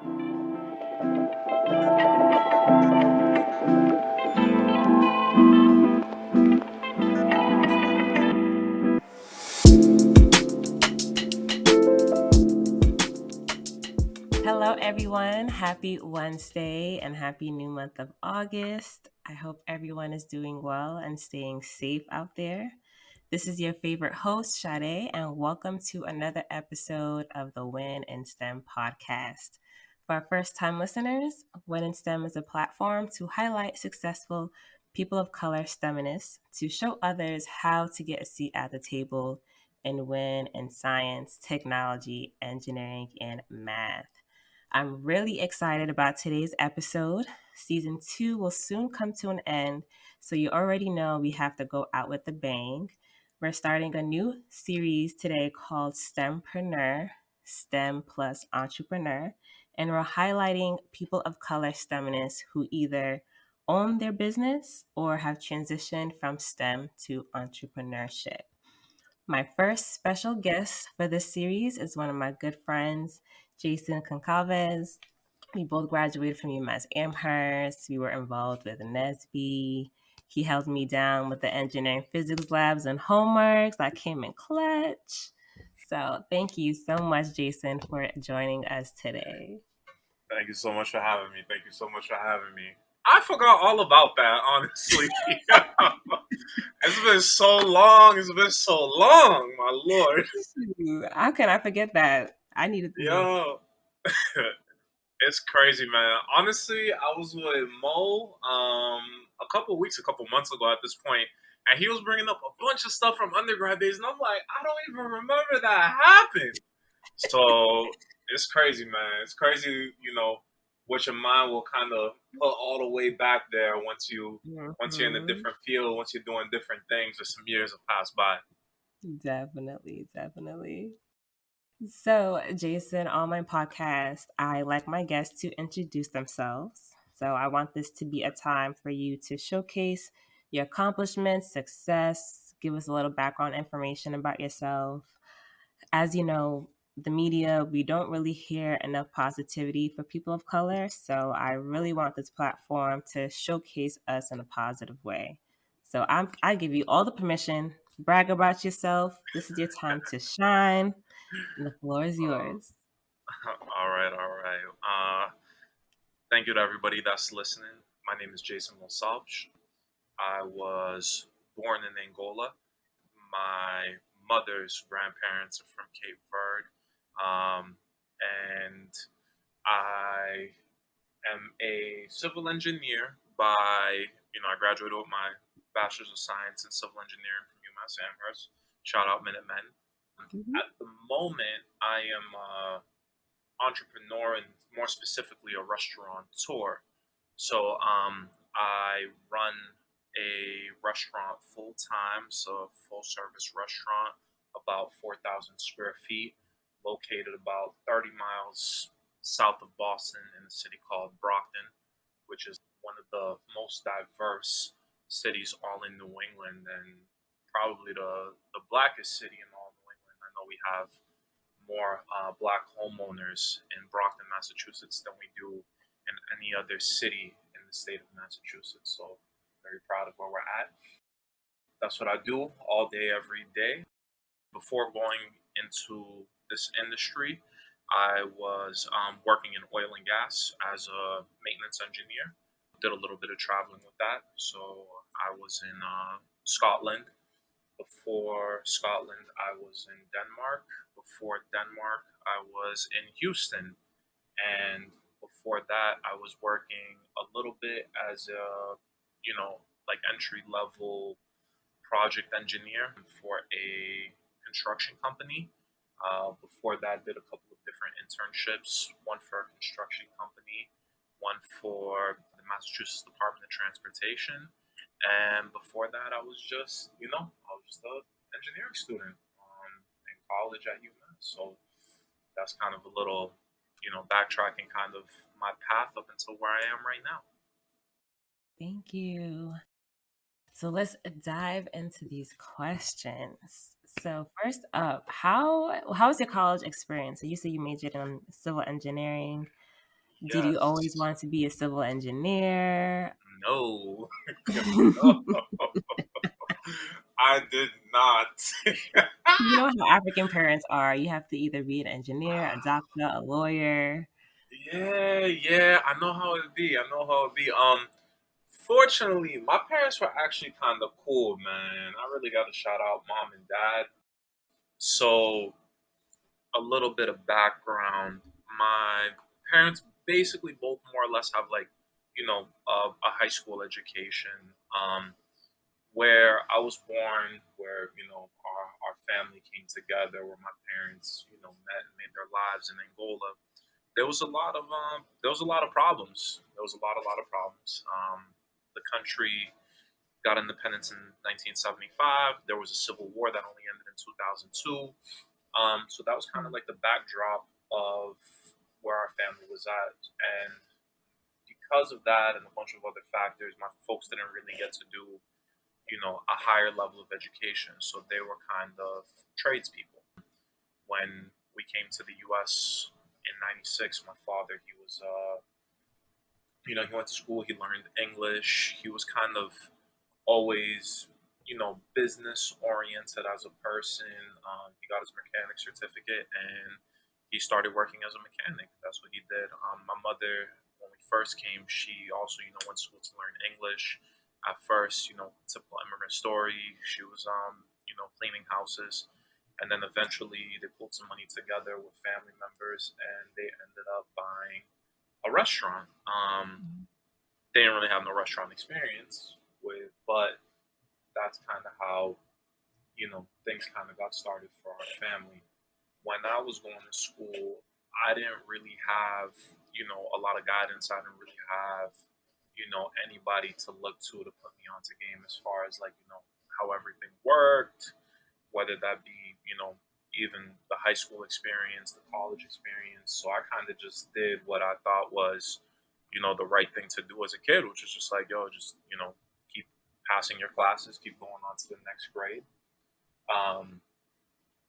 Hello, everyone. Happy Wednesday and happy new month of August. I hope everyone is doing well and staying safe out there. This is your favorite host, Sade, and welcome to another episode of the Win in STEM podcast. For our first-time listeners, Win in STEM is a platform to highlight successful people of color STEMinists to show others how to get a seat at the table and win in science, technology, engineering, and math. I'm really excited about today's episode. Season 2 will soon come to an end, so you already know we have to go out with a bang. We're starting a new series today called STEMpreneur, STEM plus entrepreneur, and we're highlighting people of color STEMinists who either own their business or have transitioned from STEM to entrepreneurship. My first special guest for this series is one of my good friends, Jaysen Goncalves. We both graduated from UMass Amherst. We were involved with NESB. He held me down with the engineering physics labs and homeworks. I came in clutch. So thank you so much, Jaysen, for joining us today. Thank you so much for having me. I forgot all about that, honestly. It's been so long. My lord. How can I forget that? I needed to know. Yo. It's crazy, man. Honestly, I was with Mo a couple months ago at this point, and he was bringing up a bunch of stuff from undergrad days, and I'm like, I don't even remember that happened. So it's crazy, man. It's crazy, what your mind will kind of put all the way back there once you're in a different field, once you're doing different things, or some years have passed by. Definitely. So, Jaysen, on my podcast, I like my guests to introduce themselves. So, I want this to be a time for you to showcase your accomplishments, success, give us a little background information about yourself. As you know, the media, we don't really hear enough positivity for people of color. So, I really want this platform to showcase us in a positive way. So, I give you all the permission. Brag about yourself. This is your time to shine. The floor is yours. All right. Thank you to everybody that's listening. My name is Jaysen Goncalves. I was born in Angola. My mother's grandparents are from Cape Verde. And I am a civil engineer I graduated with my Bachelor's of Science in Civil Engineering from UMass Amherst. Shout out Minutemen. Mm-hmm. At the moment, I am an entrepreneur and more specifically a restaurateur. So I run a restaurant full time, so a full service restaurant, about 4,000 square feet, located about 30 miles south of Boston in a city called Brockton, which is one of the most diverse cities all in New England and probably the blackest city in all New England. I know we have more black homeowners in Brockton, Massachusetts than we do in any other city in the state of Massachusetts. So very proud of where we're at. That's what I do all day, every day. Before going into this industry, I was working in oil and gas as a maintenance engineer. Did a little bit of traveling with that. So I was in Scotland. Before Scotland, I was in Denmark. Before Denmark, I was in Houston. And before that, I was working a little bit as a, like entry level project engineer for a construction company. Before that, did a couple of different internships, one for a construction company, one for the Massachusetts Department of Transportation. And before that, I was just an engineering student in college at UMass. So that's kind of a little, backtracking kind of my path up until where I am right now. Thank you. So let's dive into these questions. So first up, how was your college experience? So you said you majored in civil engineering. Did you always Yes. want to be a civil engineer? No. No. I did not. You know how African parents are. You have to either be an engineer, a doctor, a lawyer. Yeah, yeah. I know how it'd be. I know how it'd be. Fortunately, my parents were actually kind of cool, man. I really got to shout out mom and dad. So, a little bit of background. My parents basically both more or less have like, a high school education. Where I was born, where our family came together, where my parents met and made their lives in Angola. There was a lot of problems. There was a lot of problems. The country got independence in 1975. There was a civil war that only ended in 2002. So that was kind of like the backdrop of where our family was at, and because of that and a bunch of other factors, my folks didn't really get to do a higher level of education. So they were kind of tradespeople. When we came to the U.S. in '96, my father, he went to school, he learned English. He was kind of always, business oriented as a person. He got his mechanic certificate and he started working as a mechanic. That's what he did. My mother, when we first came, she also, went to school to learn English. At first, typical immigrant story. She was, cleaning houses. And then eventually they pulled some money together with family members and they ended up buying a restaurant. They didn't really have no restaurant experience but that's kind of how things kind of got started for our family. When I was going to school, I didn't really have a lot of guidance. I didn't really have anybody to look to put me onto game as far as like how everything worked, whether that be even the high school experience, the college experience. So I kind of just did what I thought was the right thing to do as a kid, which is just like, yo, just keep passing your classes, keep going on to the next grade. um,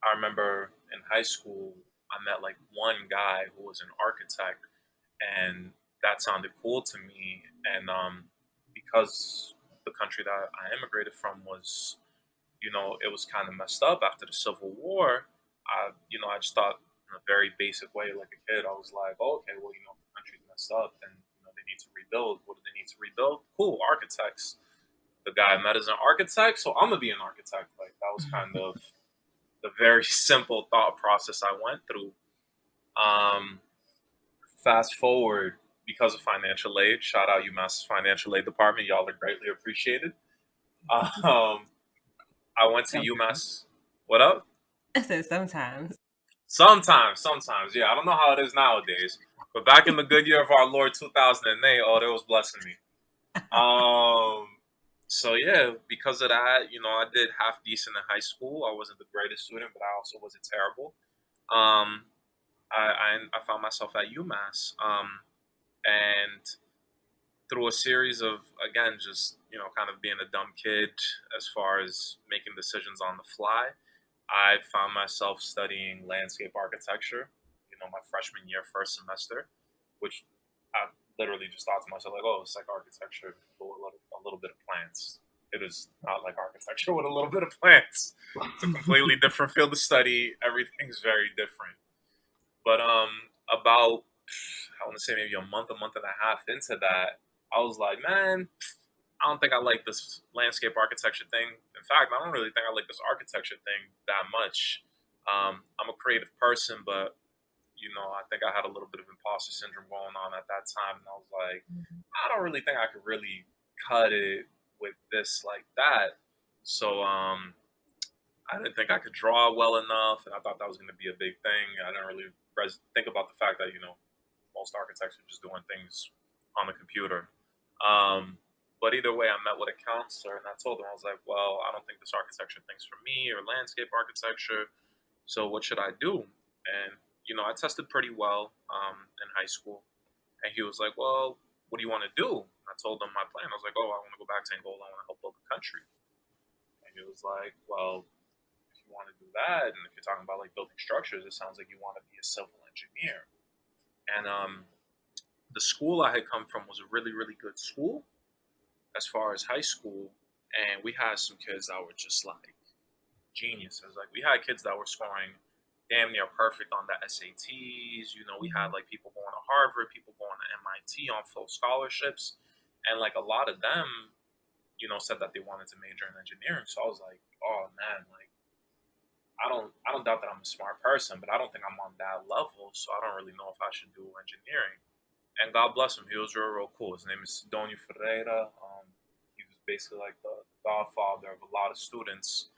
I remember in high school I met like one guy who was an architect, and that sounded cool to me. And because the country that I immigrated from was, it was kind of messed up after the Civil War. I just thought in a very basic way, like a kid, I was like, oh, okay, well, if the country's messed up, then they need to rebuild. What do they need to rebuild? Cool, architects. The guy I met is an architect, so I'm gonna be an architect. Like that was kind of the very simple thought process I went through. Um, Fast forward, because of financial aid, shout out UMass's financial aid department. Y'all are greatly appreciated. Um, I went to Sometimes. UMass. What up? I said sometimes. Sometimes, yeah. I don't know how it is nowadays, but back in the good year of our Lord 2008, oh, there was blessing me. Um, so yeah, because of that, I did half decent in high school. I wasn't the greatest student, but I also wasn't terrible. Um, I found myself at UMass, and through a series of, again, just kind of being a dumb kid as far as making decisions on the fly, I found myself studying landscape architecture. My freshman year, first semester, which I literally just thought to myself like, oh, it's like architecture but with a little bit of plants. It is not like architecture with a little bit of plants. It's a completely different field of study. Everything's very different. But about, I want to say maybe a month and a half into that, I was like, man, I don't think I like this landscape architecture thing. In fact, I don't really think I like this architecture thing that much. I'm a creative person, but I think I had a little bit of imposter syndrome going on at that time, and I was like, I don't really think I could really cut it with this like that. So I didn't think I could draw well enough, and I thought that was going to be a big thing. I didn't really think about the fact that most architects are just doing things on the computer. Um, but either way, I met with a counselor and I told him, I was like, well, I don't think this architecture thing's for me or landscape architecture. So what should I do? And, I tested pretty well in high school. And he was like, well, what do you want to do? I told him my plan. I was like, oh, I want to go back to Angola. I want to help build the country. And he was like, well, if you want to do that, and if you're talking about like building structures, it sounds like you want to be a civil engineer. And the school I had come from was a really, really good school as far as high school, and we had some kids that were just like geniuses. Like we had kids that were scoring damn near perfect on the SATs. You know, we had Mhm. like people going to Harvard, people going to MIT on full scholarships, and like a lot of them, you know, said that they wanted to major in engineering. So I was like, oh man, like I don't doubt that I'm a smart person, but I don't think I'm on that level. So I don't really know if I should do engineering. And God bless him, he was real, real cool. His name is Donio Ferreira. He was basically like the godfather of a lot of students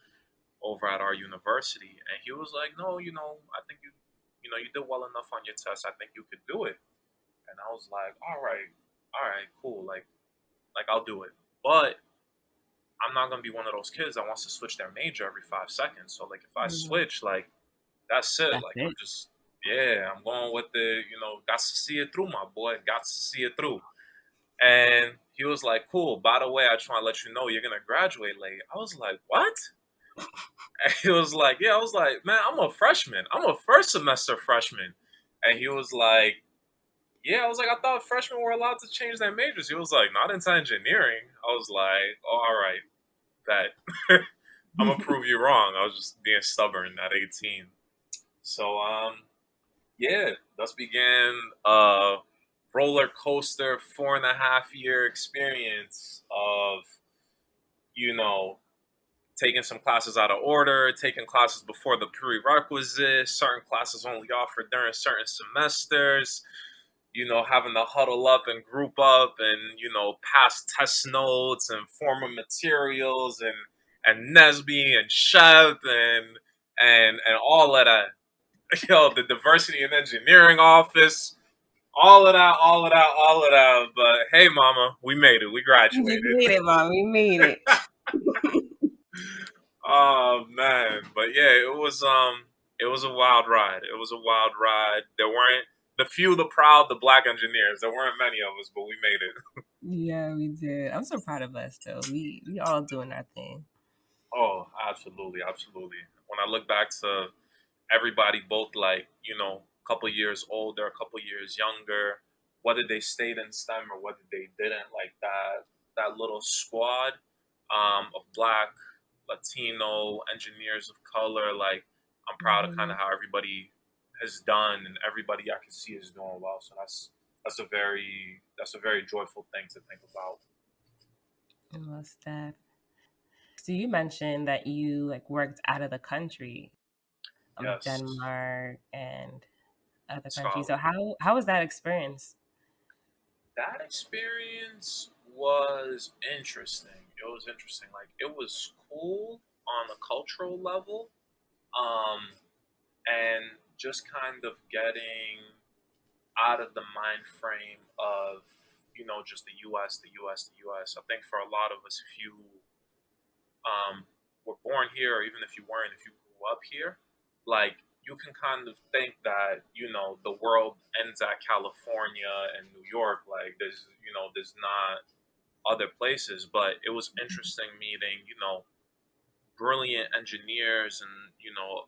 over at our university. And he was like, no, you know, I think you know, you did well enough on your test. I think you could do it. And I was like, all right, cool. Like I'll do it. But I'm not gonna be one of those kids that wants to switch their major every 5 seconds. So like if I Mhm. switch, like that's it. That's Like I'm it. just yeah, I'm going with the, you know, got to see it through, my boy. Got to see it through. And he was like, cool, by the way, I just want to let you know you're gonna graduate late. I was like, what? And he was like, yeah, I was like, man, I'm a freshman. I'm a first semester freshman. And he was like, yeah, I was like, I thought freshmen were allowed to change their majors. He was like, not into engineering. I was like, oh, all right, bet. I'm gonna prove you wrong. I was just being stubborn at 18. So yeah, thus began a roller coaster 4.5 year experience of, you know, taking some classes out of order, taking classes before the prerequisites, certain classes only offered during certain semesters, you know, having to huddle up and group up and, you know, pass test notes and form of materials and Nesby and Chev and all of that. Yo, the diversity and engineering office, all of that, all of that, all of that. But hey, mama, we made it. We You graduated. made it, mom. You made it. Oh man, but yeah, it was a wild ride. It was a wild ride. There weren't the few, the proud, the black engineers. There weren't many of us, but we made it. Yeah, we did. I'm so proud of us, though. We all doing our thing. Oh, absolutely, absolutely. When I look back to everybody, both like, you know, a couple years older, a couple years younger, whether they stayed in STEM or whether they didn't, like that little squad of black, Latino engineers of color, like I'm proud of kind Hmm. of how everybody has done and everybody I can see is doing well. So that's a very joyful thing to think about. Almost that. So you mentioned that you like worked out of the country, Yes, Denmark and other countries. So Scotland. how was that experience? That experience was interesting. It was interesting. Like it was cool on a cultural level, um, and just kind of getting out of the mind frame of, you know, just the U.S., the U.S., the U.S. I think for a lot of us, if you were born here, or even if you weren't, if you grew up here, like you can kind of think that, you know, the world ends at California and New York. Like there's not other places. But it was interesting meeting, you know, brilliant engineers and, you know,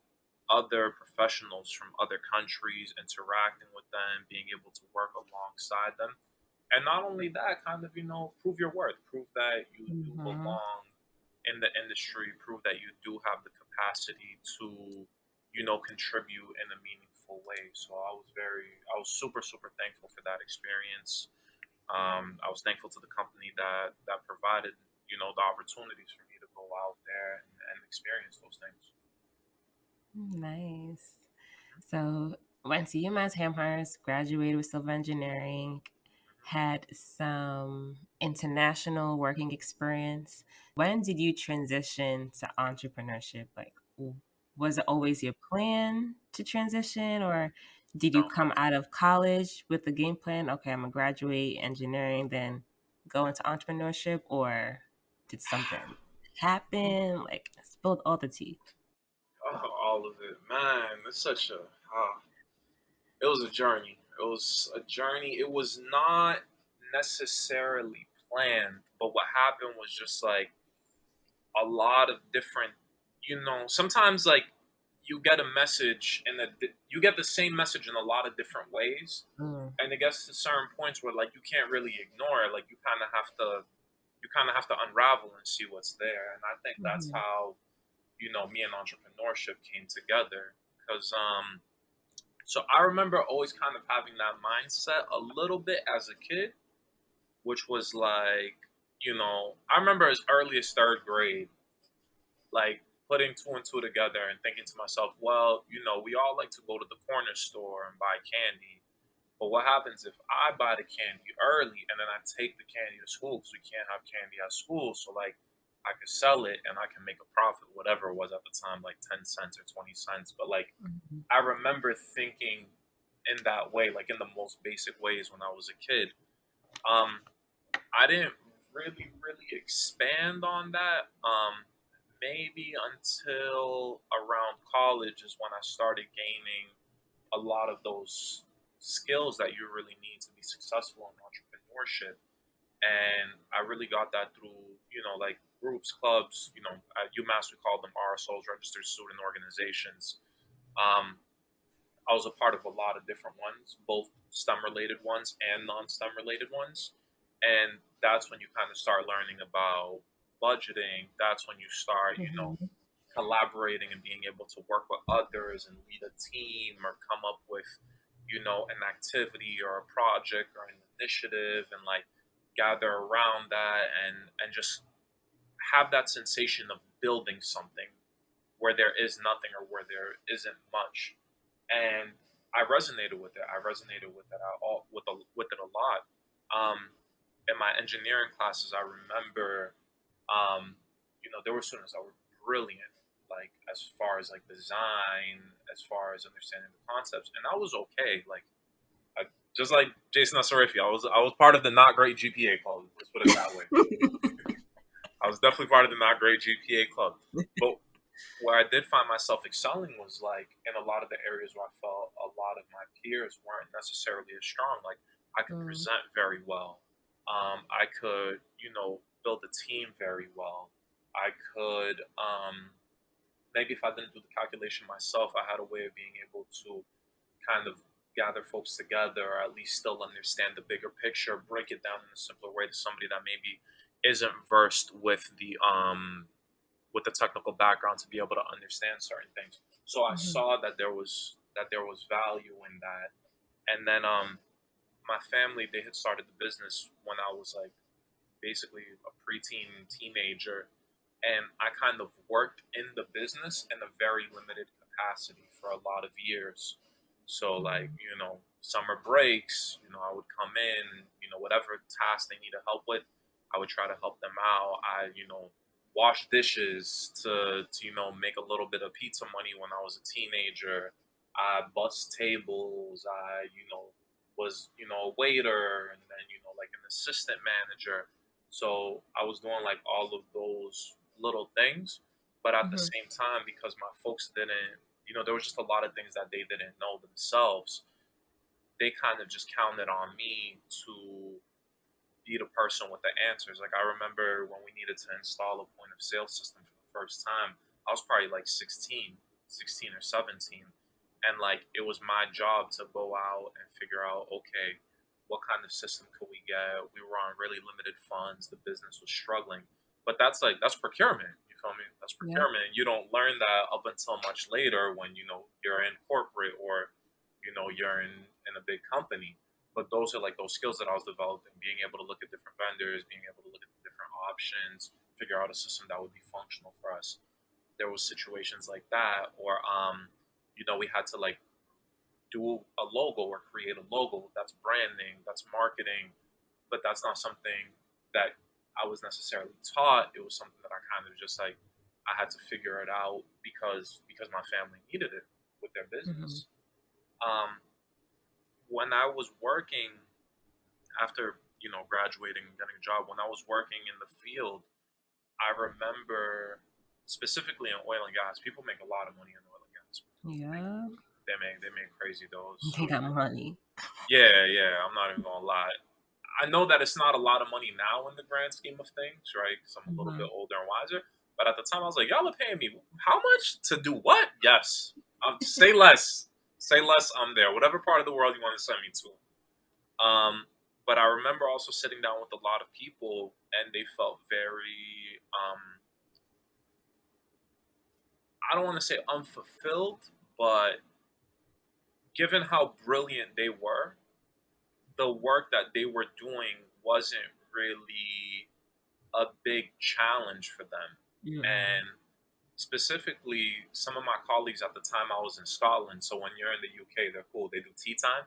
other professionals from other countries, interacting with them, being able to work alongside them. And not only that, kind of, you know, prove your worth, prove that you do Hmm. belong in the industry, prove that you do have the capacity to, you know, contribute in a meaningful way. So I was super, super thankful for that experience. I was thankful to the company that provided, you know, the opportunities for me to go out there and experience those things. Nice. So went to UMass Amherst, graduated with civil engineering, had some international working experience. When did you transition to entrepreneurship? Like, was it always your plan to transition, or did you No, come out of college with the game plan? Okay, I'm gonna graduate engineering, then go into entrepreneurship, or did something happen? Like, spilled all the tea. all of it, man. It's such a. It was a journey. It was a journey. It was not necessarily planned, but what happened was just like a lot of different. You know, sometimes like you get a message, and you get the same message in a lot of different ways, Mm. and it gets to certain points where like you can't really ignore it. Like you kind of have to unravel and see what's there. And I think that's Mhm. how me and entrepreneurship came together. Because so I remember always kind of having that mindset a little bit as a kid, which was like, I remember as early as third grade, like putting two and two together and thinking to myself, well, we all like to go to the corner store and buy candy. But what happens if I buy the candy early and then I take the candy to school because we can't have candy at school? So like I could sell it and I can make a profit, whatever it was at the time, like 10 cents or 20 cents. But like Mhm. I remember thinking in that way, like in the most basic ways when I was a kid. Um, I didn't really expand on that. Maybe until around college is when I started gaining a lot of those skills that you really need to be successful in entrepreneurship. And I really got that through, like groups, clubs, at UMass we call them RSOs, registered student organizations. Um, I was a part of a lot of different ones, both STEM related ones and non STEM related ones. And that's when you kind of start learning about budgeting. That's when you start, Mhm. collaborating and being able to work with others and lead a team or come up with, an activity or a project or an initiative and like gather around that and just have that sensation of building something where there is nothing or where there isn't much. And I resonated with it. I resonated with it all with it a lot. In my engineering classes, I remember, um, there were students that were brilliant, like as far as like design, as far as understanding the concepts, and I was okay. Like just like Jason Asarifi, I was part of the not great GPA club. Let's put it that way. I was definitely part of the not great GPA club, but where I did find myself excelling was like in a lot of the areas where I felt a lot of my peers weren't necessarily as strong. Like I could Mm. present very well. I could, build a team very well. I could, maybe if I didn't do the calculation myself, I had a way of being able to kind of gather folks together or at least still understand the bigger picture, break it down in a simpler way to somebody that maybe isn't versed with the technical background to be able to understand certain things. So I Mhm. saw that there was value in that. And then my family, they had started the business when I was like basically a preteen teenager, and I kind of worked in the business in a very limited capacity for a lot of years. So like, Mhm. summer breaks, I would come in and, whatever task they needed help with, I would try to help them out. I, wash dishes to make a little bit of pizza money when I was a teenager. I bust tables. I, was, a waiter and then, like an assistant manager. So I was doing like all of those little things, but at the Mhm. same time, because my folks didn't, there was just a lot of things that they didn't know themselves. They kind of just counted on me to be the person with the answers. Like I remember when we needed to install a point of sale system for the first time, I was probably like 16 or 17. And like it was my job to go out and figure out, okay, what kind of system could we get? We were on really limited funds. The business was struggling. But that's procurement. You feel me? That's Yep. procurement. You don't learn that up until much later when you're in corporate or you're in a big company. But those are like those skills that I was developing, being able to look at different vendors, being able to look at the different options, figure out a system that would be functional for us. There was situations like that, or we had to like do a logo or create a logo. That's branding, that's marketing, but that's not something that I was necessarily taught. It was something that I kind of just like I had to figure it out because my family needed it with their Mhm. business. Um, when I was working after graduating and getting a job, when I was working in the field, I remember specifically in oil and gas, people make a lot of money in oil and gas. Like Yeah. they make crazy those. They So got money. yeah, I'm not even gonna lie. I know that it's not a lot of money now in the grand scheme of things, right? Because I'm a little bit Mhm. older and wiser. But at the time, I was like, y'all are paying me how much to do what? Yes. Say less. Say less. I'm there. Whatever part of the world you want to send me to. But I remember also sitting down with a lot of people, and they felt very, I don't want to say unfulfilled, but given how brilliant they were, the work that they were doing wasn't really a big challenge for them. Mm-hmm. And specifically, some of my colleagues at the time, I was in Scotland. So when you're in the UK, they're cool. They do tea time.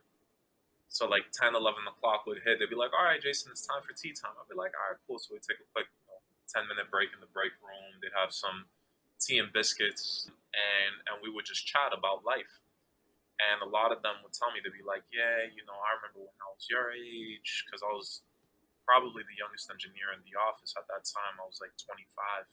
So like 10, 11 o'clock would hit. They'd be like, all right, Jaysen, it's time for tea time. I'd be like, all right, cool. So we take a quick 10-minute break in the break room. They'd have some tea and biscuits, and we would just chat about life. And a lot of them would tell me, they'd be like, yeah, I remember when I was your age, because I was probably the youngest engineer in the office at that time. I was like 25.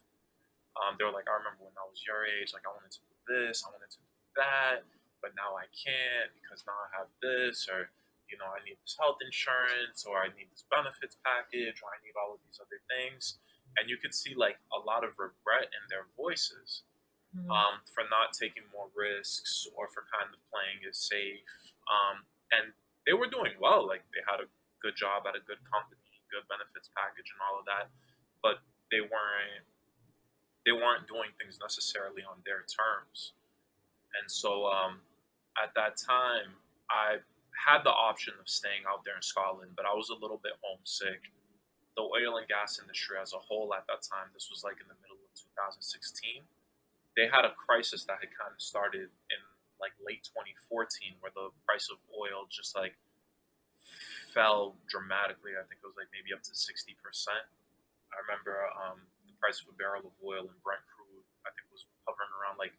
They were like, I remember when I was your age, like I wanted to do this, I wanted to do that, but now I can't because now I have this, or I need this health insurance, or I need this benefits package, or I need all of these other things. And you could see like a lot of regret in their voices, for not taking more risks or for kind of playing it safe. And they were doing well, like they had a good job at a good company, good benefits package, and all of that, but they weren't they weren't doing things necessarily on their terms. And so at that time, I had the option of staying out there in Scotland, but I was a little bit homesick. The oil and gas industry as a whole at that time, this was like in the middle of 2016, they had a crisis that had kind of started in like late 2014 where the price of oil just like fell dramatically. I think it was like maybe up to 60%. I remember the price of a barrel of oil in Brent crude, I think, was hovering around like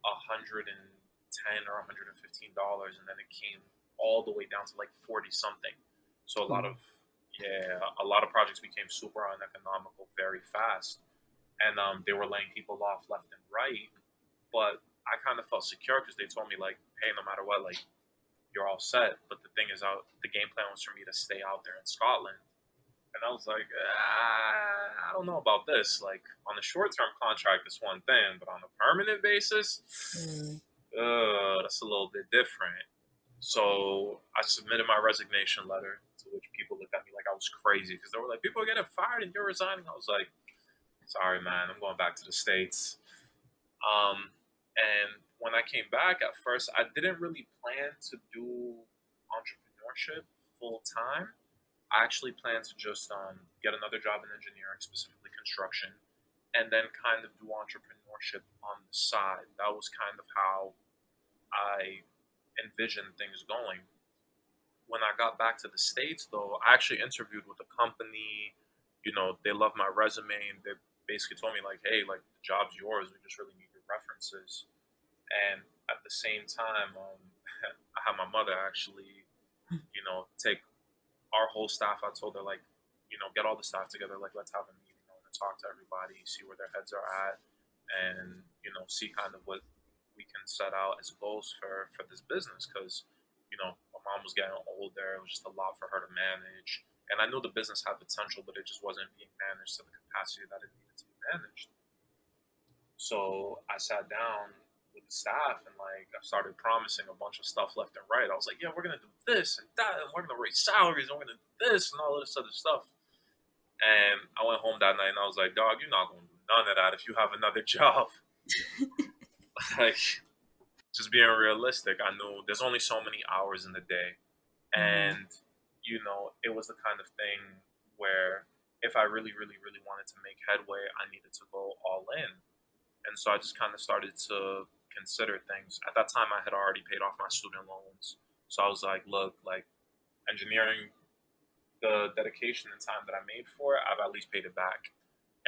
$110 or $115, and then it came all the way down to like 40 something. So Cool. a lot of projects became super uneconomical very fast, and they were laying people off left and right. But I kind of felt secure because they told me like, hey, no matter what, like you're all set. But the thing is, the game plan was for me to stay out there in Scotland. And I was like, I don't know about this. Like on a short term contract, it's one thing, but on a permanent basis, Mm. that's a little bit different. So I submitted my resignation letter, to which people looked at me like I was crazy because they were like, people are getting fired and you're resigning. I was like, sorry, man, I'm going back to the States. Um, and when I came back, at first, I didn't really plan to do entrepreneurship full time. I actually planned to just get another job in engineering, specifically construction, and then kind of do entrepreneurship on the side. That was kind of how I envisioned things going. When I got back to the States, though, I actually interviewed with a company. They loved my resume, and they basically told me like, "Hey, like the job's yours. We just really need your references." And at the same time, I had my mother actually, take our whole staff. I told her like, get all the staff together. Like, let's have a meeting. I want to talk to everybody, see where their heads are at, and see kind of what we can set out as goals for this business. Because my mom was getting older. It was just a lot for her to manage, and I knew the business had potential, but it just wasn't being managed to the capacity that it needed to be managed. So I sat down with the staff and like I started promising a bunch of stuff left and right. I was like, yeah, we're gonna do this and that, and we're gonna raise salaries, and we're gonna do this and all this other stuff. And I went home that night and I was like, dog, you're not gonna do none of that if you have another job. Like, just being realistic, I knew there's only so many hours in the day. Mm-hmm. And, it was the kind of thing where if I really, really, really wanted to make headway, I needed to go all in. And so I just kind of started to consider things. At that time, I had already paid off my student loans. So I was like, look, like engineering, the dedication and time that I made for it, I've at least paid it back.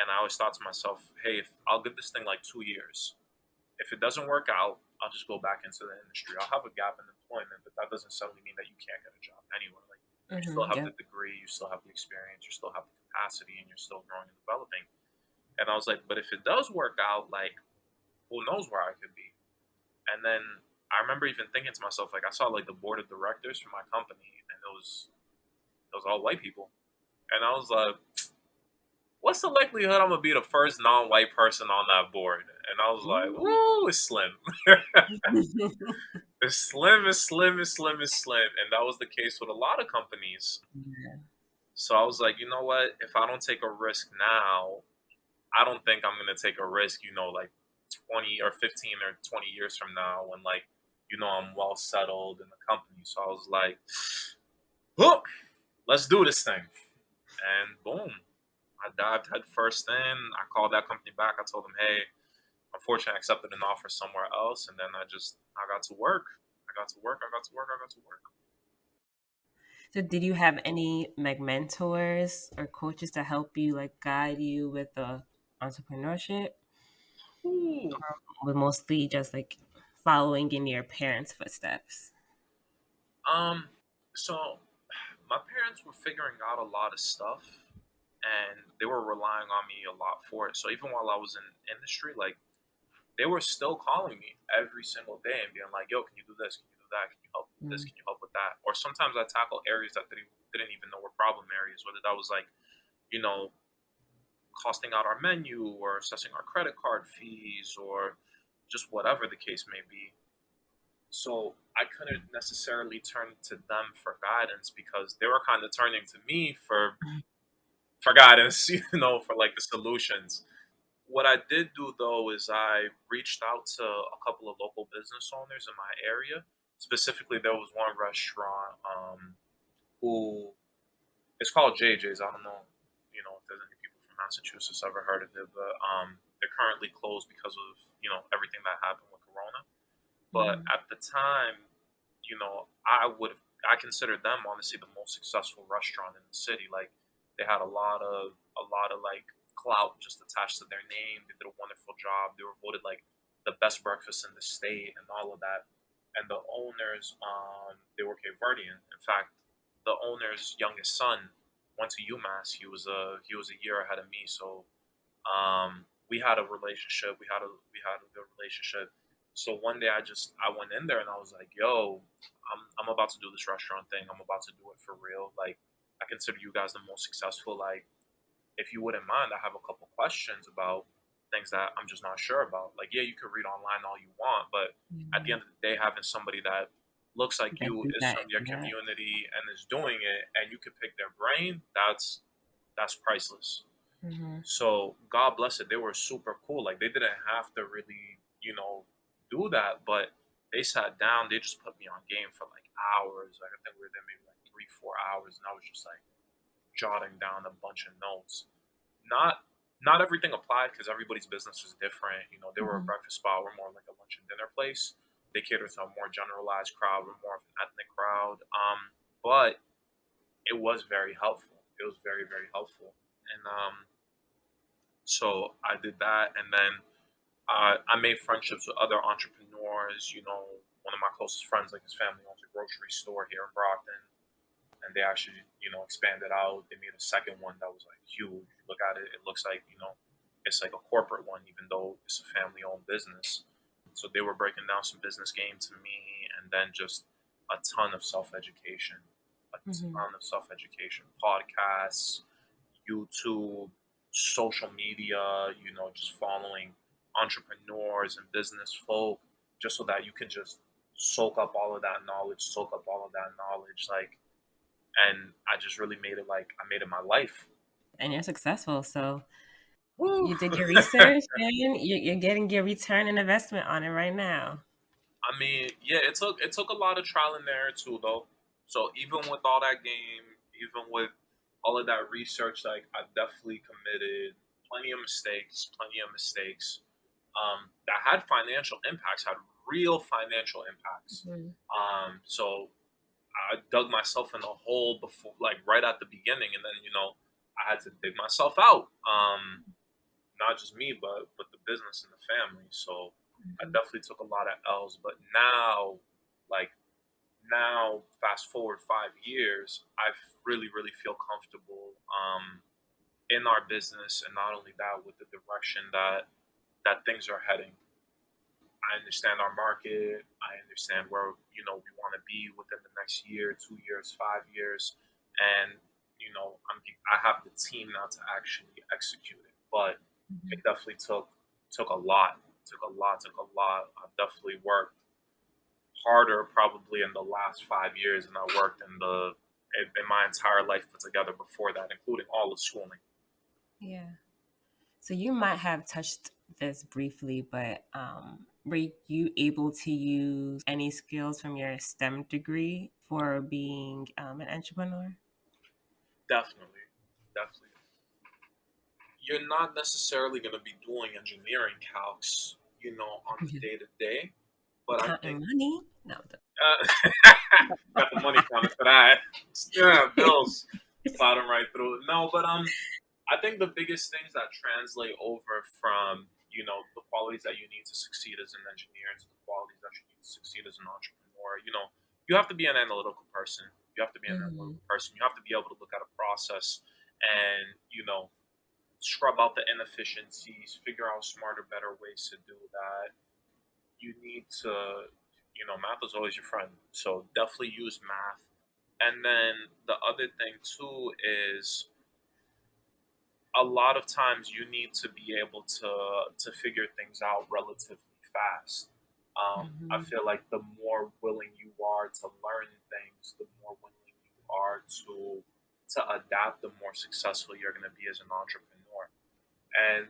And I always thought to myself, hey, if I'll give this thing like 2 years. If it doesn't work out, I'll just go back into the industry. I'll have a gap in employment, but that doesn't suddenly mean that you can't get a job anywhere. Like you still Mm-hmm. have the Yep. degree, you still have the experience, you still have the capacity, and you're still growing and developing. And I was like, but if it does work out, like who knows where I could be? And then I remember even thinking to myself, like I saw like the board of directors for my company, and it was all white people, and I was like, what's the likelihood I'm gonna be the first non-white person on that board? And I was like, Mm. woo, it's slim. It's slim, it's slim, it's slim, it's slim. And that was the case with a lot of companies. Yeah. So I was like, you know what? If I don't take a risk now, I don't think I'm gonna take a risk, like 20 or 15 or 20 years from now when like, I'm well settled in the company. So I was like, oh, let's do this thing. And boom, I dived head first in. I called that company back. I told them, hey, unfortunately, I accepted an offer somewhere else. And then I got to work. I got to work. I got to work. I got to work. So did you have any like mentors or coaches to help you like guide you with the entrepreneurship? Ooh. With mostly just like following in your parents' footsteps? Um, so my parents were figuring out a lot of stuff and they were relying on me a lot for it. So even while I was in industry, like they were still calling me every single day and being like, "Yo, can you do this? Can you do that? Can you help with this? Mm. Can you help with that?" Or sometimes I tackle areas that they didn't even know were problem areas, whether that was like, you know, costing out our menu or assessing our credit card fees or just whatever the case may be. So I couldn't necessarily turn to them for guidance because they were kind of turning to me for guidance, for like the solutions. What I did do though is I reached out to a couple of local business owners in my area. Specifically, there was one restaurant who it's called JJ's. I don't know, if there's any people from Massachusetts ever heard of it, but they're currently closed because of everything that happened with Corona. But Mhm. at the time, I considered them honestly the most successful restaurant in the city. Like they had a lot of like clout just attached to their name. They did a wonderful job. They were voted like the best breakfast in the state and all of that. And the owners, they were Cape Verdean. In fact, the owner's youngest son went to UMass. He was a year ahead of me. So we had a relationship. We had a good relationship. So one day I went in there and I was like, "Yo, I'm about to do this restaurant thing. I'm about to do it for real. Like, I consider you guys the most successful. Like, if you wouldn't mind, I have a couple questions about things that I'm just not sure about. Like, yeah, you can read online all you want, but at the Yeah. end of the day, having somebody that looks like That you do is that. from your Yeah. community and is doing it, and you can pick their brain. That's priceless." Hmm. So God bless it. They were super cool. Like they didn't have to really, do that, but they sat down. They just put me on game for like hours. Like I think we were there maybe like 3, 4 hours, and I was just like jotting down a bunch of notes. Not not everything applied because everybody's business is different. They were a Hmm. breakfast spot. We're more like a lunch and dinner place. They cater to a more generalized crowd. We're more of an ethnic crowd. But it was very helpful. It was very very helpful, and so I did that, and then I made friendships with other entrepreneurs. One of my closest friends, like his family, owns a grocery store here in Brockton, and they actually, expanded out. They made a second one that was like huge. You look at it, it looks like it's like a corporate one, even though it's a family-owned business. So they were breaking down some business game to me, and then just a ton of self-education, a Hmm. ton of self-education, podcasts, YouTube, social media, just following entrepreneurs and business folk, just so that you can just soak up all of that knowledge, soak up all of that knowledge. Like, and I just really made it like, I made it my life. And you're successful. So Woo! you did your research and you're getting your return on investment on it right now. I mean, yeah, it took a lot of trial and error too, though. So even with all that game, even with all of that research, like I definitely committed plenty of mistakes that had financial impacts, had real financial impacts. Mhm. So I dug myself in a hole before, like right at the beginning, and then I had to dig myself out. Not just me, but the business and the family. So I Mhm. definitely took a lot of L's. But now, like now, fast forward 5 years, I really, really feel comfortable in our business, and not only that, with the direction that things are heading. I understand our market. I understand where we want to be within the next year, 2 years, 5 years, and I have the team now to actually execute it. But it Mhm. definitely took a lot, took a lot. I've definitely worked harder probably in the last 5 years than I worked in my entire life put together before that, including all of schooling. Yeah. So you might have touched this briefly, but were you able to use any skills from your STEM degree for being an entrepreneur? Definitely, definitely. You're not necessarily going to be doing engineering calcs, on the Yeah. day to day, but I Counting think money? No. got the money counted for that. Yeah, bills sliding right through. No, but I think the biggest things that translate over from the qualities that you need to succeed as an engineer to the qualities that you need to succeed as an entrepreneur. You have to be an analytical person. You have to be an Hmm. analytical person. You have to be able to look at a process and scrub out the inefficiencies, figure out smarter, better ways to do that. You need to, math is always your friend. So definitely use math. And then the other thing too is a lot of times you need to be able to figure things out relatively fast. I Hmm. feel like the more willing you are to learn things, the more willing you are to adapt, the more successful you're going to be as an entrepreneur. And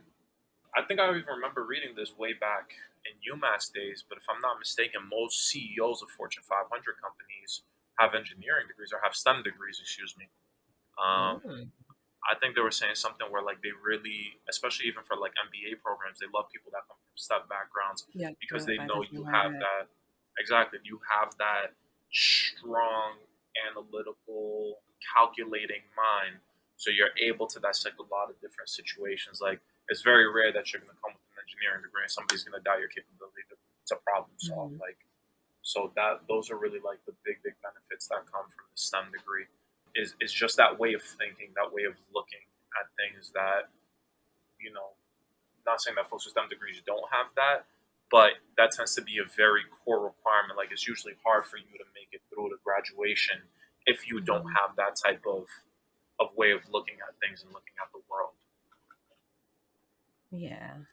I think I even remember reading this way back in UMass days, but if I'm not mistaken, most CEOs of Fortune 500 companies have engineering degrees or have STEM degrees, excuse me. Um, Mm. I think they were saying something where like they really, especially even for like MBA programs, they love people that come from STEM backgrounds Yep, because yep, they I know you definitely heard have that. that exactly. You have that strong analytical, calculating mind, so you're able to dissect a lot of different situations. Like it's very rare that you're going to come with an engineering degree and somebody's going to doubt your capability to problem solve. Hmm. Like so that those are really like the big benefits that come from the STEM degree. Is just that way of thinking, that way of looking at things that you know. Not saying that folks with STEM degrees don't have that, but that tends to be a very core requirement. Like it's usually hard for you to make it through to graduation if you don't Hmm. have that type of way of looking at things and looking at the world. Yeah.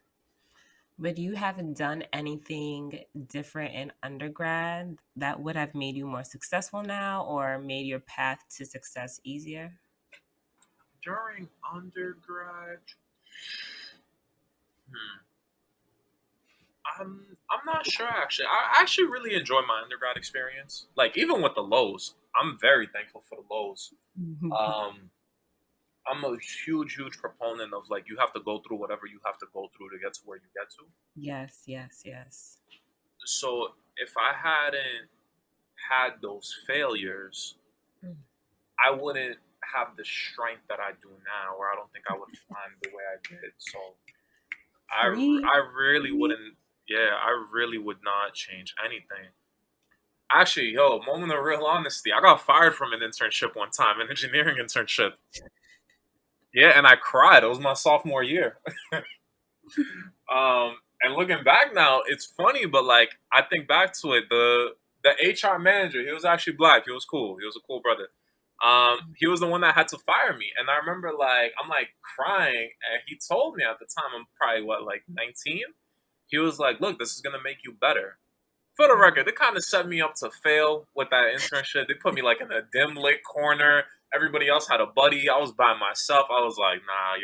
But you haven't done anything different in undergrad that would have made you more successful now or made your path to success easier? During undergrad, hmm, I'm not sure actually. I actually really enjoy my undergrad experience. Like even with the lows, I'm very thankful for the lows. Um, I'm a huge proponent of like you have to go through whatever you have to go through to get to where you get to. Yes, yes, yes. So if I hadn't had those failures, Mm. I wouldn't have the strength that I do now, or I don't think I would have climbed the way I did. So Free. I really Free. wouldn't. Yeah, I really would not change anything. Actually, yo, moment of real honesty. I got fired from an internship one time, an engineering internship. Yeah, and I cried. It was my sophomore year. And looking back now, it's funny, but like I think back to it, the HR manager, he was actually black. He was cool. He was a cool brother. He was the one that had to fire me, and I remember like I'm like crying, and he told me at the time I'm probably what like 19. He was like, "Look, this is gonna make you better." For the Mm. record, they kind of set me up to fail with that internship. They put me like in a dim lit corner. Everybody else had a buddy. I was by myself. I was like, "Nah,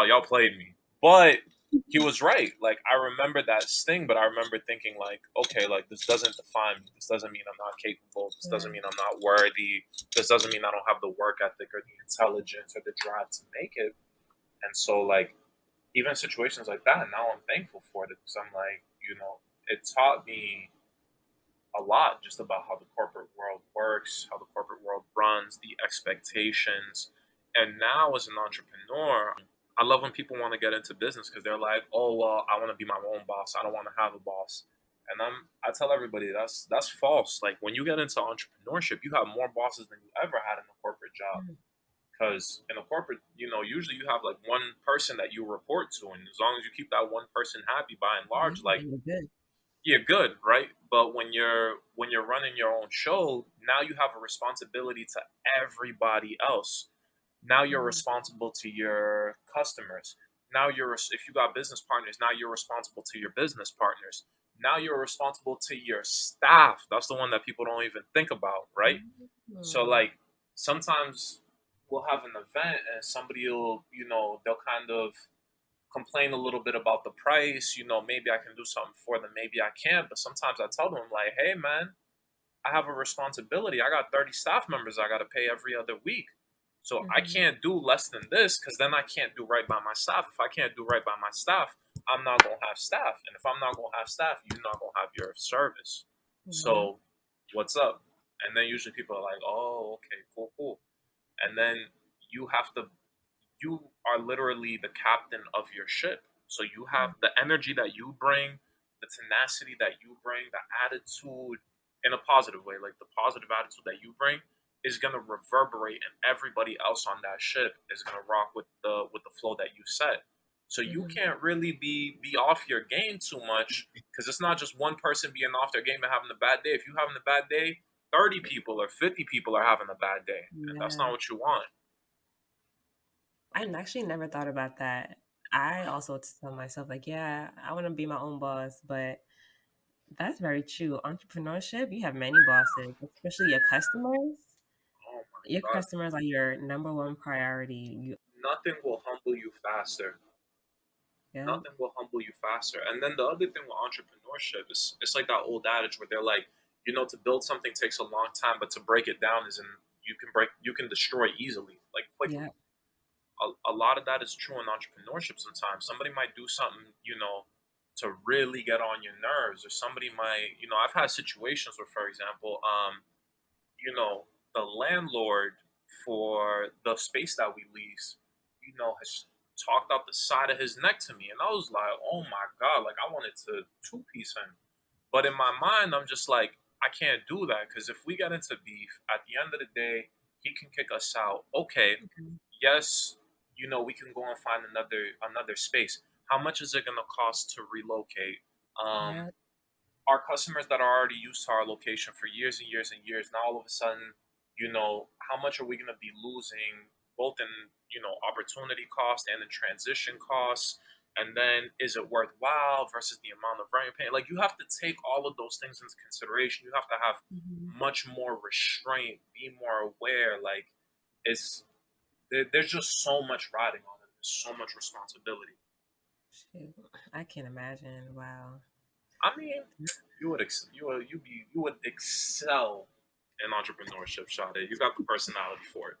y'all played me." But he was right. Like I remember that sting, but I remember thinking like, okay, like this doesn't define me. This doesn't mean I'm not capable. This Yeah. doesn't mean I'm not worthy. This doesn't mean I don't have the work ethic or the intelligence or the drive to make it. And so like even situations like that, now I'm thankful for it because I'm like, it taught me a lot just about how the corporate world works, how the corporate world runs, the expectations. And now as an entrepreneur, I love when people want to get into business because they're like, "Oh well, I want to be my own boss. I don't want to have a boss." And I tell everybody that's false. Like when you get into entrepreneurship, you have more bosses than you ever had in a corporate job. Mm. Because in a corporate, usually you have like one person that you report to, and as long as you keep that one person happy, by and Yeah, large, like then you're good. Yeah, good, right? But when you're running your own show, now you have a responsibility to everybody else. Now you're Mm-hmm. responsible to your customers. Now if you got business partners, now you're responsible to your business partners. Now you're responsible to your staff. That's the one that people don't even think about, right? So like sometimes we'll have an event and somebody will, they'll kind of complain a little bit about the price. Maybe I can do something for them, maybe I can't. But sometimes I tell them, like, hey, man, I have a responsibility. I got 30 staff members I got to pay every other week. So I Mm-hmm. can't do less than this because then I can't do right by my staff. If I can't do right by my staff, I'm not going to have staff. And if I'm not going to have staff, you're not going to have your service. Yeah. So what's up? And then usually people are like, oh, okay, cool, cool. And then you have to you are literally the captain of your ship. So you have the energy that you bring, the tenacity that you bring, the attitude in a positive way, like the positive attitude that you bring is gonna reverberate and everybody else on that ship is gonna rock with the flow that you set. So you Mm-hmm. can't really be off your game too much because it's not just one person being off their game and having a bad day. If you're having a bad day, 30 people or 50 people are having a bad day. And that's not Yeah. what you want. I actually never thought about that. I also tell myself, like, yeah, I want to be my own boss, but that's very true. Entrepreneurship, you have many bosses, especially your customers. Oh my Your God. customers are your number one priority. You, Nothing will humble you faster. yeah, Nothing will humble you faster. And then the other thing with entrepreneurship is it's like that old adage where they're like, to build something takes a long time, but to break it down is in you can destroy easily, like yeah, quickly. A lot of that is true in entrepreneurship sometimes. Somebody might do something, to really get on your nerves, or somebody might, I've had situations where, for example, you know, the landlord for the space that we lease, has talked out the side of his neck to me. And I was like, oh my God, like I wanted to two piece him. But in my mind, I'm just like, I can't do that because if we get into beef, at the end of the day, he can kick us out. Okay, mhm, yes, we can go and find another space. How much is it gonna cost to relocate? Um, yeah, our customers that are already used to our location for years and years and years, now all of a sudden, how much are we going to be losing both in, opportunity cost and in transition costs? And then is it worthwhile versus the amount of rent you're paying? Like you have to take all of those things into consideration. You have to have mhm. much more restraint, be more aware. Like it's there's just so much riding on it. There's so much responsibility. Shoot, I can't imagine. Wow. I mean, you would excel in entrepreneurship, Sade. You got the personality for it.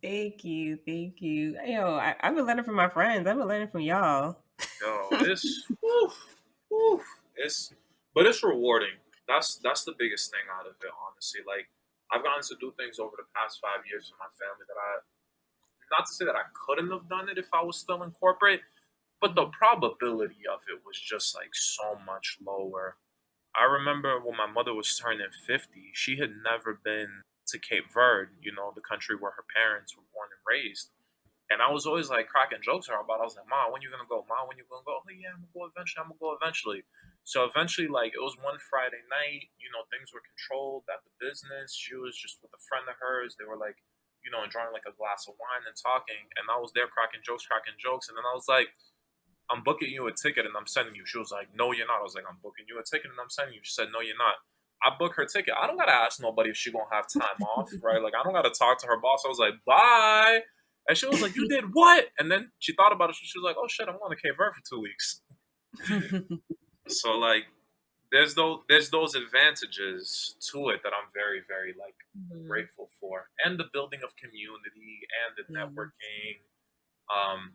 Thank you, thank you. Yo, I've been learning from my friends. I've been learning from y'all. Yo, it's whew, whew, it's but it's rewarding. That's the biggest thing out of it, honestly. Like I've gotten to do things over the past 5 years with my family that I not to say that I couldn't have done it if I was still in corporate, but the Mhm. probability of it was just like so much lower. I remember when my mother was turning 50, she had never been to Cape Verde, the country where her parents were born and raised. And I was always like cracking jokes with her about it. I was like, Mom, when you gonna go? Mom, when you gonna go? Oh yeah, I'm gonna go eventually. I'm gonna go eventually. So eventually, like it was one Friday night, things were controlled at the business. She was just with a friend of hers. They were like, enjoying like a glass of wine and talking. And I was there cracking jokes. And then I was like, I'm booking you a ticket and I'm sending you. She was like, No, you're not. I was like, I'm booking you a ticket and I'm sending you. She said, No, you're not. I book her ticket. I don't gotta ask nobody if she gonna have time off, right? Like I don't gotta talk to her boss. I was like, bye. And she was like, You did what? And then she thought about it. She was like, Oh shit, I'm going to Cape Verde for 2 weeks. So like there's those advantages to it that I'm very, very like Mhm. grateful for. And the building of community and the Yeah. networking. Um,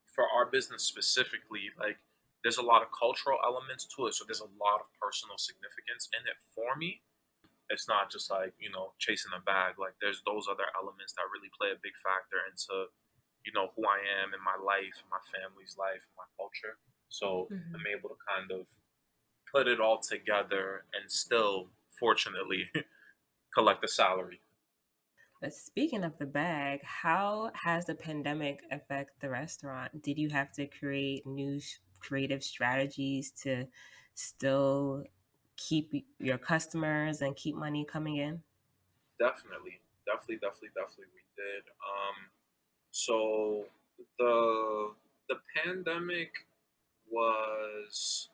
for our business specifically, like there's a lot of cultural elements to it. So there's a lot of personal significance in it for me. It's not just like, chasing a bag. Like there's those other elements that really play a big factor into, who I am in my life, my family's life, my culture. So I'm Mhm. able to kind of put it all together and still, fortunately, collect a salary. But speaking of the bag, how has the pandemic affect the restaurant? Did you have to create new creative strategies to still keep your customers and keep money coming in? Definitely, definitely we did. So the the pandemic was,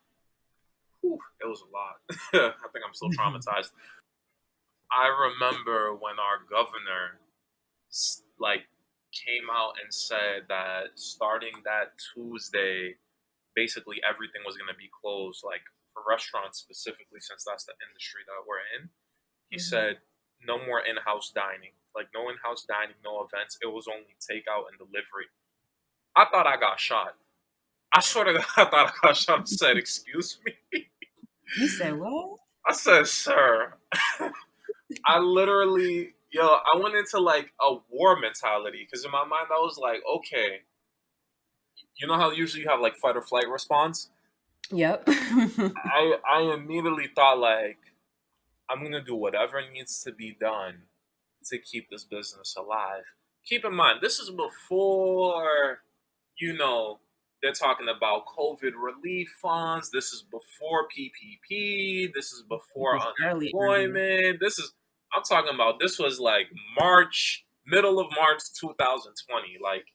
whew, it was a lot. I think I'm still traumatized. I remember when our governor like came out and said that starting that Tuesday, basically everything was going to be closed, like for restaurants specifically, since that's the industry that we're in. He Mhm. said no more in-house dining, like no in-house dining, no events. It was only takeout and delivery. I thought I got shot. I swear to God, I thought I got shot. I said, "Excuse me." You said what? I said, "Sir." I literally, yo, I went into like a war mentality because in my mind I was like, okay, you know how usually you have like fight or flight response. Yep. I immediately thought like I'm gonna do whatever needs to be done to keep this business alive. Keep in mind, this is before, you know, they're talking about COVID relief funds. This is before PPP. This is before This is early. unemployment. I'm talking about this was like March, middle of March 2020. Like,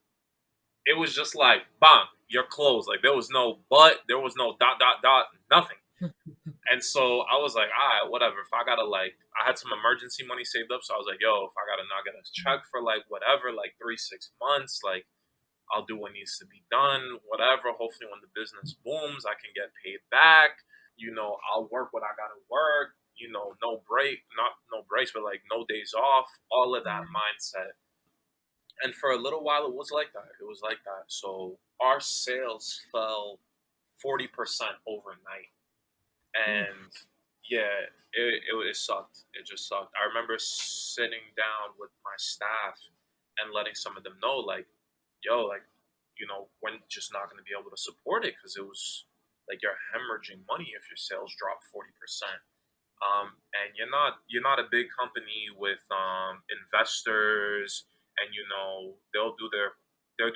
it was just like, bang, you're closed. Like, there was no but, there was no dot, dot, dot, nothing. And so I was like, all right, whatever. If I gotta like, I had some emergency money saved up, so I was like, yo, if I gotta not get a check for like whatever, like 3 6 months, like I'll do what needs to be done, whatever. Hopefully, when the business booms, I can get paid back. I'll work what I gotta work. No break, not no breaks, but like no days off. All of that mindset. And for a little while, it was like that. It was like that. So our sales fell 40% overnight, Oof. and yeah, it sucked. It just sucked. I remember sitting down with my staff and letting some of them know, like, yo, like, we're just not going to be able to support it because it was like you're hemorrhaging money if your sales drop 40%. And you're not a big company with investors, and they'll do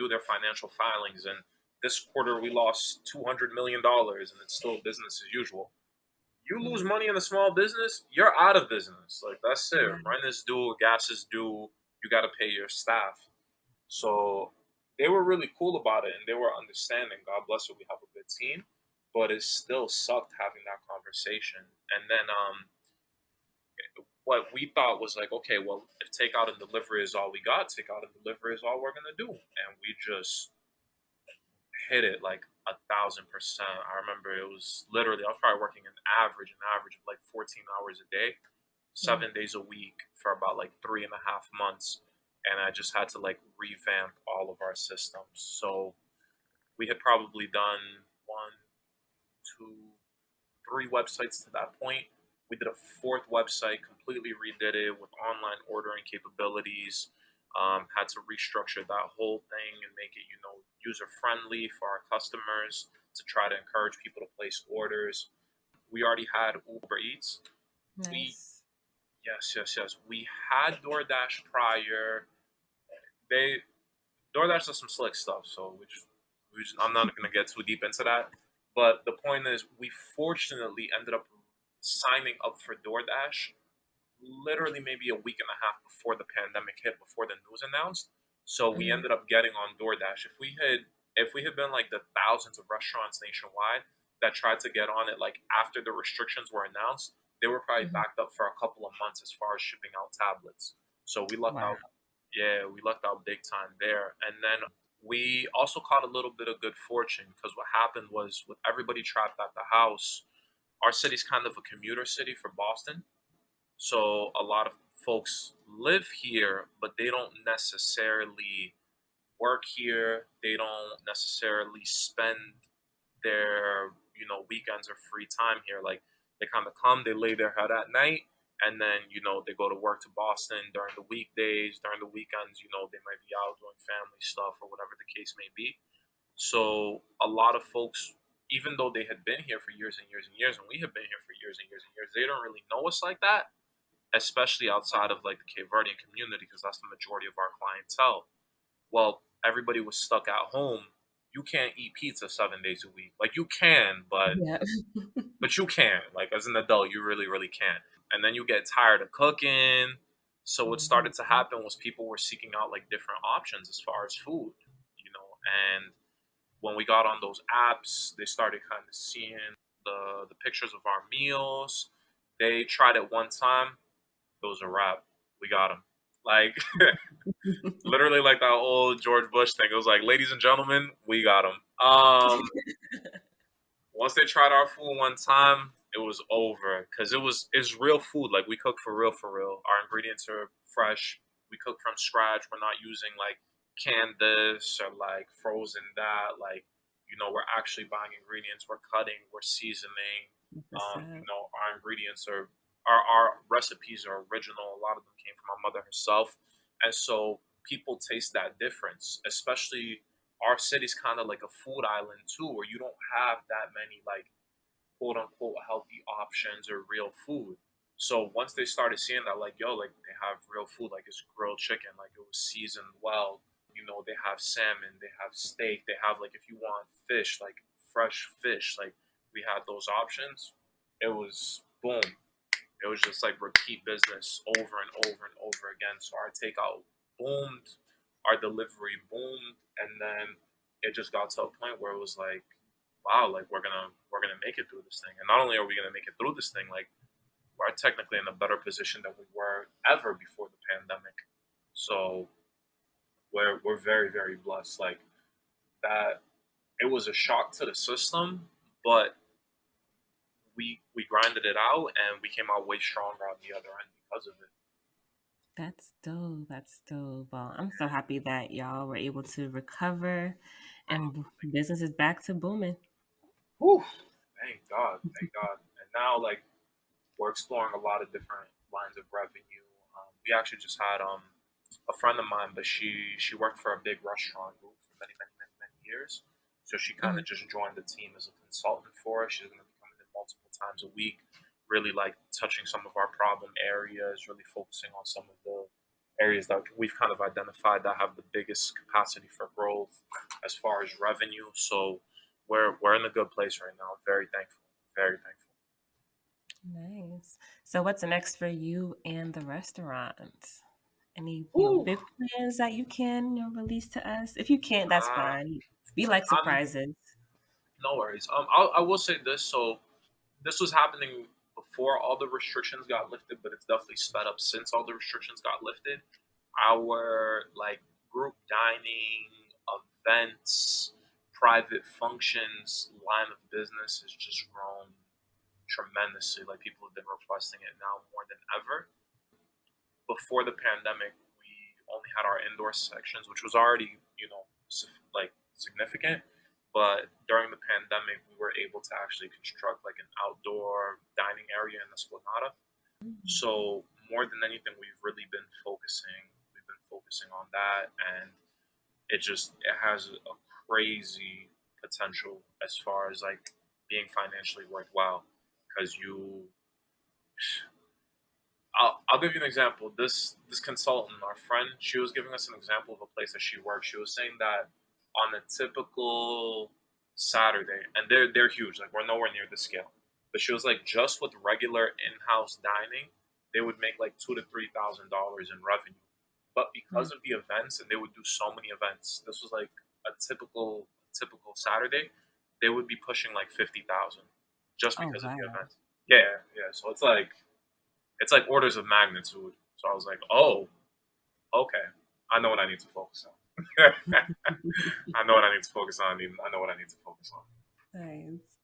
their financial filings. And this quarter we lost $200 million, and it's still business as usual. You lose Mm. money in a small business, you're out of business. Like, that's it. Yeah. Rent is due, gas is due. You got to pay your staff. So they were really cool about it, and they were understanding. God bless it. We have a good team, but it still sucked having that conversation. And then what we thought was like, okay, well, if takeout and delivery is all we got, takeout and delivery is all we're gonna do, and we just hit it like 1,000%. I remember it was literally I was probably working an average of like 14 hours a day, Mm. 7 days a week for about like 3.5 months, and I just had to like revamp all of our systems. So we had probably done one, two, three websites to that point. We did a fourth website, completely redid it with online ordering capabilities. Had to restructure that whole thing and make it, user friendly for our customers to try to encourage people to place orders. We already had Uber Eats. We Nice. Yes, yes, yes. We had DoorDash prior. They DoorDash does some slick stuff, so we just I'm not gonna get too deep into that. But the point is, we fortunately ended up signing up for DoorDash literally maybe a week and a half before the pandemic hit, before the news announced. So we Mm. ended up getting on DoorDash. If we had been like the thousands of restaurants nationwide that tried to get on it like after the restrictions were announced, they were probably Mhm. backed up for a couple of months as far as shipping out tablets. So we lucked Wow. out. Yeah, we lucked out big time there. And then we also caught a little bit of good fortune because what happened was with everybody trapped at the house, our city's kind of a commuter city for Boston. So a lot of folks live here, but they don't necessarily work here. They don't necessarily spend their, weekends or free time here. Like, they kind of come, they lay their head at night, and then, they go to work to Boston during the weekdays. During the weekends, they might be out doing family stuff or whatever the case may be. So a lot of folks, even though they had been here for years and years and years, and we have been here for years and years and years, they don't really know us like that, especially outside of like the Cape Verdean community, because that's the majority of our clientele. Well, everybody was stuck at home. you can't eat pizza 7 days a week. Like you can, Yeah. but you can't. Like as an adult, you really, really can't. And then you get tired of cooking. So what started to Mhm. happen was people were seeking out like different options as far as food, and when we got on those apps, they started kind of seeing the pictures of our meals. They tried it one time. It was a wrap. We got them. Like literally like that old George Bush thing. It was like, ladies and gentlemen, we got them. Once they tried our food one time, it was over because it's real food. Like we cook for real, for real. Our ingredients are fresh. We cook from scratch. We're not using like canned this or like frozen that. Like we're actually buying ingredients. We're cutting. We're seasoning. What's up? Our ingredients are our recipes are original. A lot of them came from my mother herself, and so people taste that difference, especially our city's kind of like a food island too, where you don't have that many like quote unquote healthy options or real food. So once they started seeing that, like, yo, like they have real food, like it's grilled chicken, like it was seasoned well. They have salmon, they have steak, they have like if you want fish, like fresh fish, like we had those options. It was boom. It was just like repeat business over and over and over again. So our takeout boomed, our delivery boomed, and then it just got to a point where it was like, wow, like we're gonna make it through this thing. And not only are we gonna make it through this thing, like we're technically in a better position than we were ever before the pandemic. So we're very, very blessed. Like that it was a shock to the system, but we grinded it out and we came out way stronger on the other end because of it. That's dope. That's dope. Well, I'm so happy that y'all were able to recover and business is back to booming. Whew, thank God, thank God. And now, like, we're exploring a lot of different lines of revenue. We actually just had a friend of mine, but she worked for a big restaurant group for many, many, many, many years. So she kind Mhm. of just joined the team as a consultant for us. She's going to be coming in multiple times a week, really like touching some of our problem areas, really focusing on some of the areas that we've kind of identified that have the biggest capacity for growth as far as revenue. So we're in a good place right now. Very thankful. Very thankful. Nice. So what's next for you and the restaurant? Any, Woo. big plans that you can, release to us? If you can't, that's Uh, fine. We like I'm surprises. no worries. I will say this. So this was happening before all the restrictions got lifted, but it's definitely sped up since all the restrictions got lifted. Our like group dining, events, private functions line of business has just grown tremendously. Like people have been requesting it now more than ever. Before the pandemic, we only had our indoor sections, which was already, like significant. But during the pandemic, we were able to actually construct like an outdoor dining area in the Esplanade. Mhm. So more than anything, we've been focusing on that, and it has a crazy potential as far as like being financially worthwhile because I'll give you an example. This consultant, our friend, she was giving us an example of a place that she works. She was saying that on a typical Saturday, and they're huge, like we're nowhere near the scale. But she was like, just with regular in-house dining, they would make like $2,000 to $3,000 in revenue. But because Mm. of the events, and they would do so many events, this was like a typical Saturday, they would be pushing like 50,000 just Oh, because of the wow. events. Yeah, yeah. So it's like orders of magnitude. So I was like, oh, okay. I know what I need to focus on. I know what I need to focus on. I know what I need to focus on. Nice.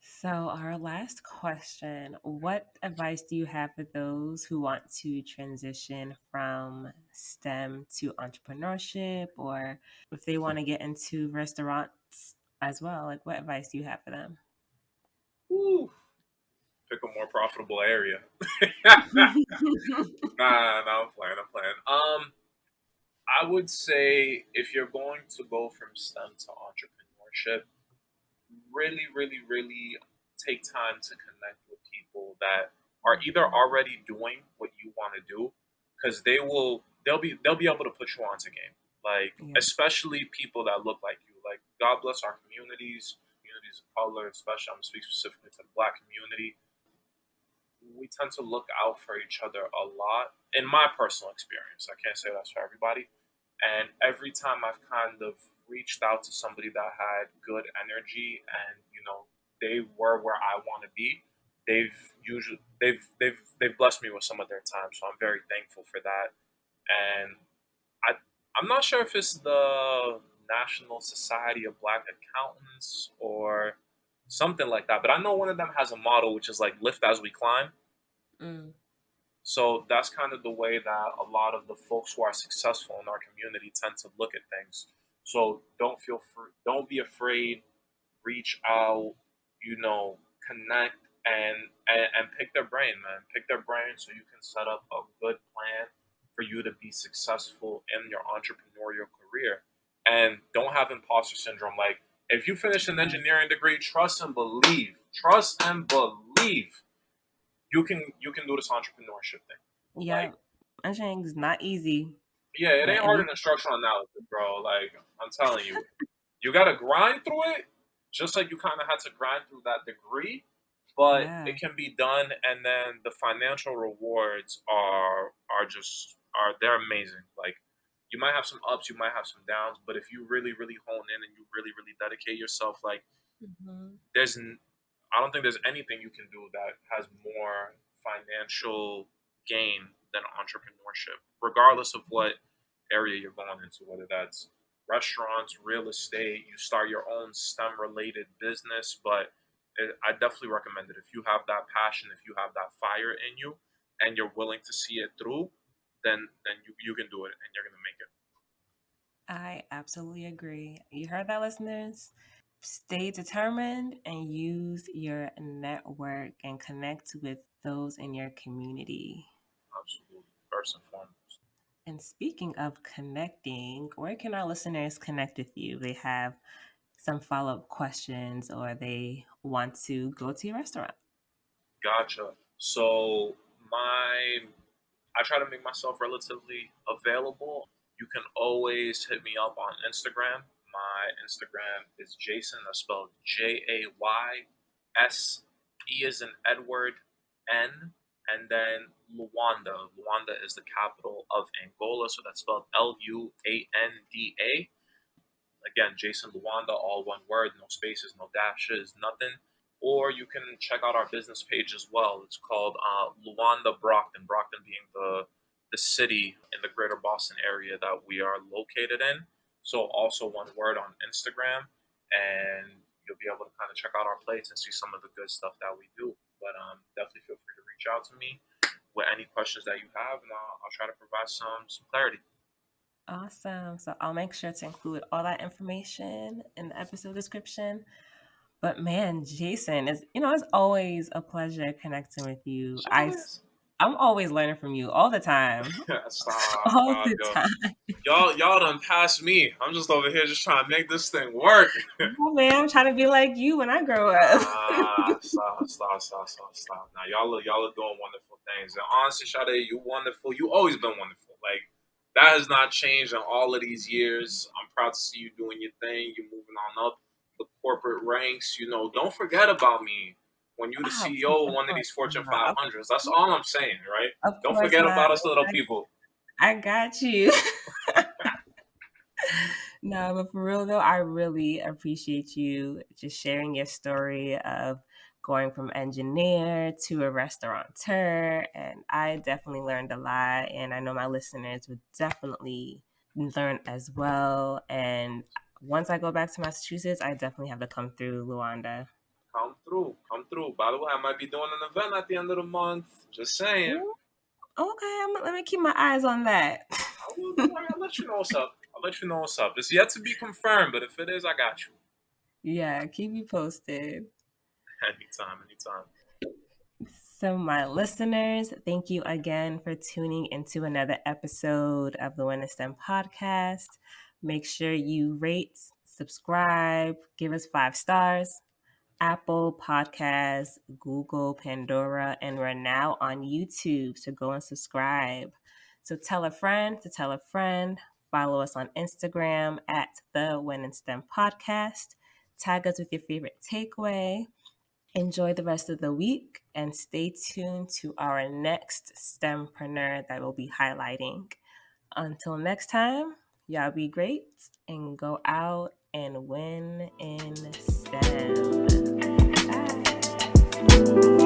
So, our last question: what advice do you have for those who want to transition from STEM to entrepreneurship, or if they want to get into restaurants as well? Like, what advice do you have for them? Woo. Pick a more profitable area. Nah, I'm playing. I'm playing. I would say if you're going to go from STEM to entrepreneurship, really, really, really take time to connect with people that are either Mhm. already doing what you want to do, because they'll be able to put you onto game. Like Yeah. especially people that look like you. Like God bless our communities of color, especially I'm speaking specifically to the Black community. We tend to look out for each other a lot. In my personal experience, I can't say that's for everybody. And every time I've kind of reached out to somebody that had good energy and they were where I want to be, they've blessed me with some of their time. So I'm very thankful for that. And I I'm not sure if it's the National Society of Black Accountants or something like that, but I know one of them has a motto which is like lift as we climb. Mm. So that's kind of the way that a lot of the folks who are successful in our community tend to look at things. So don't be afraid, reach out, connect and pick their brain, man. Pick their brain so you can set up a good plan for you to be successful in your entrepreneurial career. And don't have imposter syndrome. Like if you finish an engineering degree, trust and believe. Trust and believe you can do this entrepreneurship thing. Yeah, Like, engineering is not easy, yeah, it but ain't harder than structural analysis, bro. Like, I'm telling you, you gotta grind through it, just like you kind of had to grind through that degree. But yeah. it can be done, and then the financial rewards are they're amazing. Like, you might have some ups, you might have some downs, but if you really, really hone in and you really, really dedicate yourself, like Mhm. there's I don't think there's anything you can do that has more financial gain than entrepreneurship, regardless of what area you're going into, whether that's restaurants, real estate, you start your own STEM related business. But I definitely recommend it. If you have that passion, if you have that fire in you, and you're willing to see it through, then you can do it and you're going to make it. I absolutely agree. You heard that, listeners? Stay determined and use your network and connect with those in your community. Absolutely. First and foremost. And speaking of connecting, where can our listeners connect with you? They have some follow up questions or they want to go to your restaurant. Gotcha. So my I try to make myself relatively available. You can always hit me up on Instagram. My Instagram is Jaysen. That's spelled Jayse is in Edward N, and then Luanda. Luanda is the capital of Angola, so that's spelled Luanda. Again, Jaysen Luanda, all one word, no spaces, no dashes, nothing. Or you can check out our business page as well. It's called Luanda Brockton. Brockton being the city in the greater Boston area that we are located in. So also one word on Instagram, and you'll be able to kind of check out our plates and see some of the good stuff that we do. But definitely feel free to reach out to me with any questions that you have, and I'll try to provide some clarity. Awesome. So I'll make sure to include all that information in the episode description. But man, Jason, it's always a pleasure connecting with you. So it is. I'm always learning from you all the time. All Stop, the yo. time. Y'all done passed me. I'm just over here just trying to make this thing work. Oh man, I'm trying to be like you when I grow up. Stop. Now y'all are doing wonderful things. And honestly, Sade, you wonderful. You always been wonderful. Like that has not changed in all of these years. I'm proud to see you doing your thing. You're moving on up the corporate ranks. Don't forget about me when you're the Oh, CEO of of one of course these Fortune not. 500s. That's all I'm saying, right? Of Don't course forget not. about us little people. I got you. No, but for real though, I really appreciate you just sharing your story of going from engineer to a restaurateur. And I definitely learned a lot. And I know my listeners would definitely learn as well. And once I go back to Massachusetts, I definitely have to come through Luanda. Come through. By the way, I might be doing an event at the end of the month. Just saying. Ooh, okay, let me keep my eyes on that. I will. Don't worry. I'll let you know what's up. I'll let you know what's up. It's yet to be confirmed, but if it is, I got you. Yeah, keep me posted. Anytime, anytime. So, my listeners, thank you again for tuning into another episode of the Win STEM podcast. Make sure you rate, subscribe, give us 5 stars. Apple Podcasts, Google, Pandora, and we're now on YouTube. So go and subscribe. So tell a friend to tell a friend. Follow us on Instagram at the When in STEM podcast. Tag us with your favorite takeaway. Enjoy the rest of the week and stay tuned to our next STEMpreneur that we'll be highlighting. Until next time, y'all be great and go out and win in STEM. Bye.